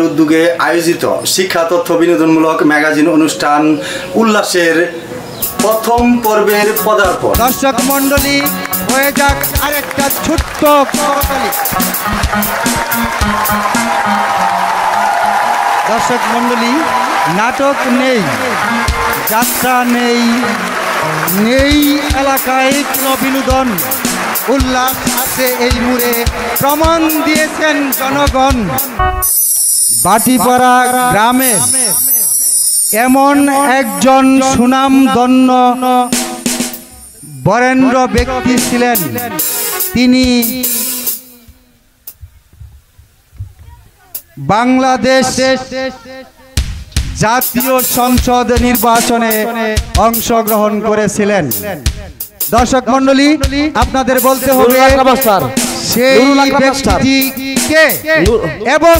উদ্যোগে আয়োজিত শিক্ষা তথ্য বিনোদনমূলক ম্যাগাজিন অনুষ্ঠান উল্লাসের প্রথম পর্বের পদার্পণ। দর্শক মণ্ডলী, হয়ে যাক আরেকটা ছোট্ট করতালি। দর্শক মণ্ডলী, নাটক নেই, যাত্রা নেই, নেই এলাকায় কোনো বিনোদন, উল্লাস আছে এই মুড়ে, প্রমাণ দিয়েছেন জনগণ। বাটিপাড়া গ্রামে এমন একজন সুনামধন্য বরেণ্য ব্যক্তি ছিলেন, তিনি বাংলাদেশ জাতীয় সংসদ নির্বাচনে অংশগ্রহণ করেছিলেন। দর্শক মণ্ডলী, আপনাদের বলতে হবে সেই ব্যক্তি কে এবং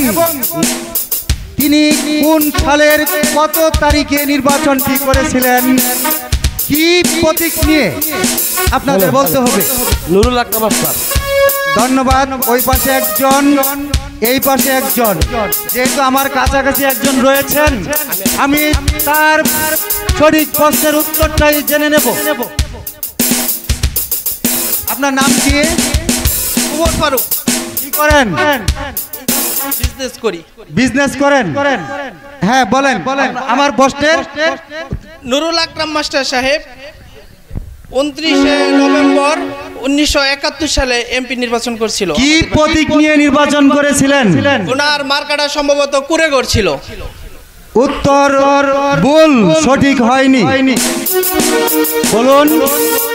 তিনি কোন সালের কত তারিখে নির্বাচনটি করেছিলেন, কি প্রতীক নিয়ে আপনাদের বলতে হবে। নুরুল আকরাম মাস্টার। ধন্যবাদ। ওই পাশে একজন, এই পাশে একজন, যেহেতু আমার কাছাকাছি একজন রয়েছেন, আমি তার সঠিক প্রশ্নের উত্তরটাই জেনে নেব। আপনার নাম কি? ওমর ফারুক। কি করেন? বিজনেস করি। বিজনেস করেন? হ্যাঁ, বলেন বলেন। আমার প্রশ্নের নুরুল আকরাম মাস্টার সাহেব 29 নভেম্বর 1971 সালে এমপি নির্বাচন করেছিল। কি প্রতীক নিয়ে নির্বাচন করেছিলেন? ওনার মার্কাটা সম্ভবত কুড়েগড় ছিল। উত্তর ভুল, সঠিক হয়নি। বলুন,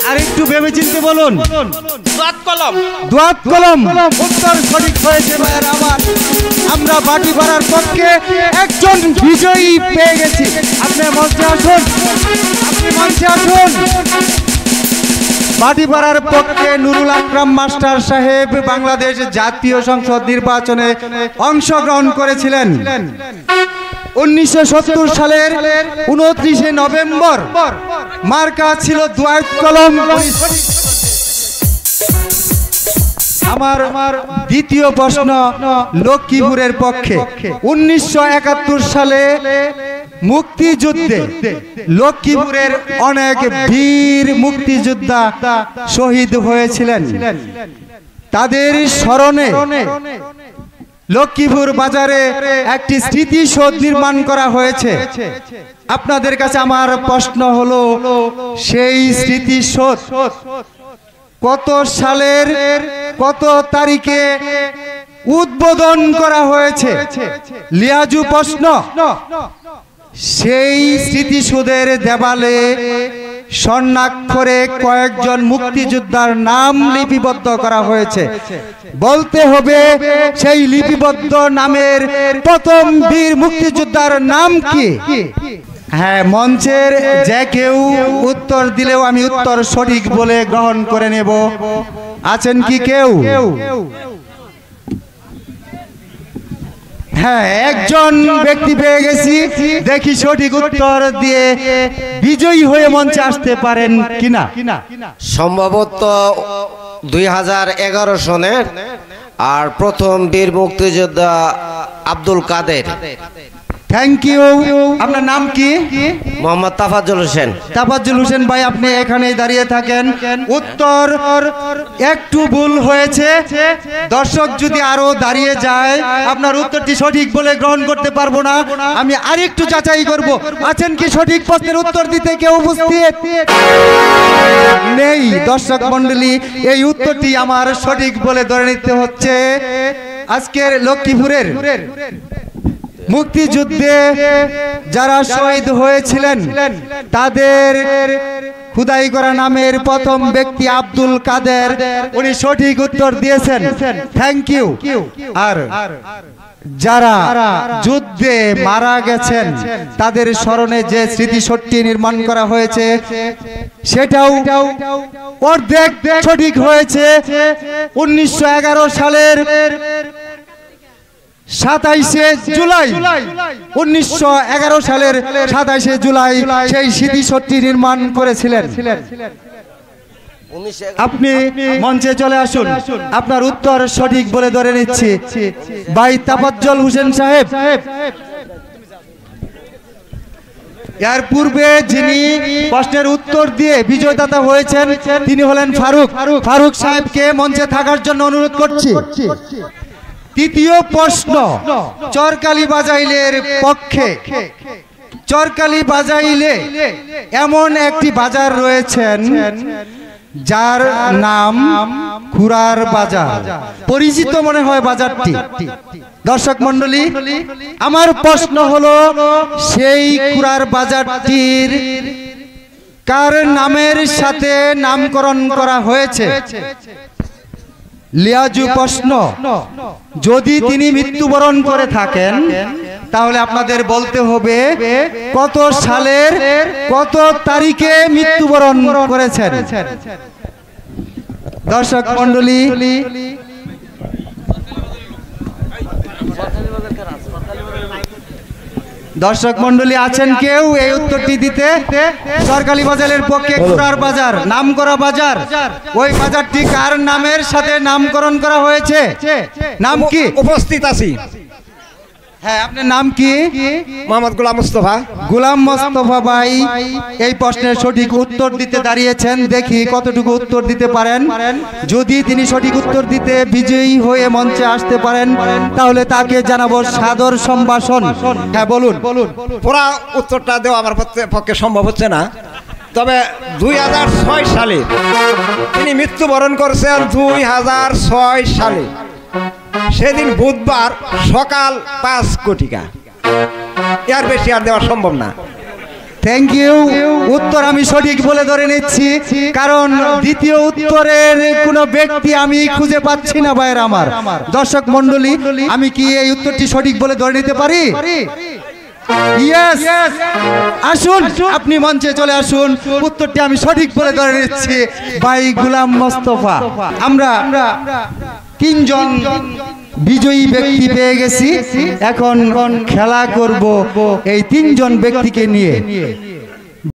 আর একটু ভেবে চিন্তে বলুন। দোয়াত কলম। দোয়াত কলম উত্তর সঠিক হয়েছে ভাইয়ের আমার। আমরা বাটিপাড়ার পক্ষে একজন বিজয়ী পেয়ে গেছি। আপনি মঞ্চে আসুন, আপনি মঞ্চে আসুন। বাটিপাড়ার পক্ষে নুরুল আকরাম মাস্টার সাহেব বাংলাদেশ জাতীয় সংসদ নির্বাচনে অংশগ্রহণ করেছিলেন 1970 সালের 29 নভেম্বর। মার্কা ছিল দোয়াত কলম। আমার দ্বিতীয় প্রশ্ন লক্ষ্মীপুরের পক্ষে। 1971 সালে মুক্তিযুদ্ধে লক্ষ্মীপুরের অনেক বীর মুক্তিযোদ্ধা শহীদ হয়েছিলেন। তাদের স্মরণে লক্ষ্মীপুর বাজারে একটি স্মৃতিসৌধ নির্মাণ করা হয়েছে। আপনাদের কাছে আমার প্রশ্ন হলো, সেই স্মৃতিসৌধ কত সালের কত তারিখে উদ্বোধন করা হয়েছে? লিয়াজু প্রশ্ন। সেই স্মৃতিসৌধের দেওয়ালে স্বর্ণাক্ষরে কয়েকজন মুক্তিযোদ্ধার নাম লিপিবদ্ধ করা হয়েছে। বলতে হবে সেই লিপিবদ্ধ নামের প্রথম বীর মুক্তিযোদ্ধার নাম কি? হ্যাঁ, মঞ্চের যে কেউ উত্তর দিলেও আমি উত্তর সঠিক বলে গ্রহণ করে নেব। আছেন কি কেউ? হ্যাঁ, একজন ব্যক্তি পেয়ে গেছি। দেখি সঠিক উত্তর দিয়ে বিজয়ী হয়ে মঞ্চে আসতে পারেন কিনা। সম্ভবত 2011 সনের আর প্রথম বীর মুক্তিযোদ্ধা আব্দুল কাদের। Thank you. আপনার নাম কি? মোহাম্মদ তাফাজ্জল হোসেন। তাফাজ্জল হোসেন ভাই, আপনি এখানেই দাঁড়িয়ে থাকেন। উত্তর একটু ভুল হয়েছে। দর্শক যদি আরো দাঁড়িয়ে যায়, আপনার উত্তরটি সঠিক বলে গ্রহণ করতে পারবো না। আমি আরেকটু যাচাই করব। আছেন কি সঠিক প্রশ্নের উত্তর দিতে কেউ উপস্থিত? নেই। দর্শক মণ্ডলী, এই উত্তরটি আমার সঠিক বলে ধরে নিতে হচ্ছে। আজকের লক্ষ্মীপুরের মুক্তিযুদ্ধে যারা শহীদ হয়েছিলেন তাদের খুদাই করা নামের প্রথম ব্যক্তি আব্দুল কাদের। উনি সঠিক উত্তর দিয়েছেন। Thank you. আর যারা যুদ্ধে মারা গেছেন তাদের স্মরণে যে স্মৃতিসৌধটি নির্মাণ করা হয়েছে সেটাও অর্ধেক সঠিক হয়েছে। 1911 সালের 27শে জুলাই 1911 সালের 27শে জুলাই সেই স্মৃতিসৌধটি নির্মাণ করেছিলেন। আপনি মঞ্চে চলে আসুন, আপনার উত্তর সঠিক বলে ধরে নিচ্ছি। ভাই তাফাজ্জল হোসেন সাহেব। এর পূর্বে যিনি প্রশ্নের উত্তর দিয়ে বিজয়দাতা হয়েছেন তিনি হলেন ফারুক সাহেবকে মঞ্চে থাকার জন্য অনুরোধ করছি। তৃতীয় প্রশ্ন চরকালী বাজাইলের পক্ষে। চরকালী বাজাইলে এমন একটি বাজার রয়েছেন যার নাম খুরার বাজার, পরিচিত মনে হয় বাজারটি। দর্শক মণ্ডলী, আমার প্রশ্ন হলো সেই খুরার বাজারটির কার নামের সাথে নামকরণ করা হয়েছে? লিয়াজু প্রশ্ন। যদি তিনি মৃত্যুবরণ করে থাকেন তাহলে আপনাদের বলতে হবে কত সালের কত তারিখে মৃত্যুবরণ করেছেন। দর্শক মণ্ডলী, দর্শক মণ্ডলী আছেন কেউ এই উত্তরটি দিতে? চরকালী বাজারের পক্ষে খুরার বাজার, নাম করা বাজার, ওই বাজারটি কার নামের সাথে নামকরণ করা হয়েছে? নাম কি? উপস্থিত আছি। হ্যাঁ, আপনার নাম কি? মোহাম্মদ গোলাম মুস্তফা। গোলাম মুস্তফা ভাই এই প্রশ্নের সঠিক উত্তর দিতে দাঁড়িয়েছেন। দেখি কতটুকু উত্তর দিতে পারেন। যদি তিনি সঠিক উত্তর দিতে বিজয়ী হয়ে মঞ্চে আসতে পারেন তাহলে তাকে জানাবো সাদর সম্ভাষণ। হ্যাঁ বলুন। পুরা উত্তরটা দেওয়া আমার পক্ষে সম্ভব হচ্ছে না, তবে 2006 সালে তিনি মৃত্যুবরণ করেছেন। 2006 সালে সেদিন বুধবার সকাল 5 কোটিকা। এর বেশি আর দেওয়া সম্ভব না। Thank you. উত্তর আমি সঠিক বলে ধরে নিচ্ছি, কারণ দ্বিতীয় উত্তরের কোনো ব্যক্তি আমি খুঁজে পাচ্ছি না ভাইয়ের আমার। দর্শক মণ্ডলী, আমি কি এই উত্তরটি সঠিক বলে ধরে নিতে পারি? ইয়েস, আসুন আপনি মঞ্চে চলে আসুন। উত্তরটি আমি সঠিক বলে ধরে নিচ্ছি ভাই গোলাম মুস্তফা। আমরা 3 জন বিজয়ী ব্যক্তি পেয়ে গেছি। এখন খেলা করব এই 3 জন ব্যক্তিকে নিয়ে।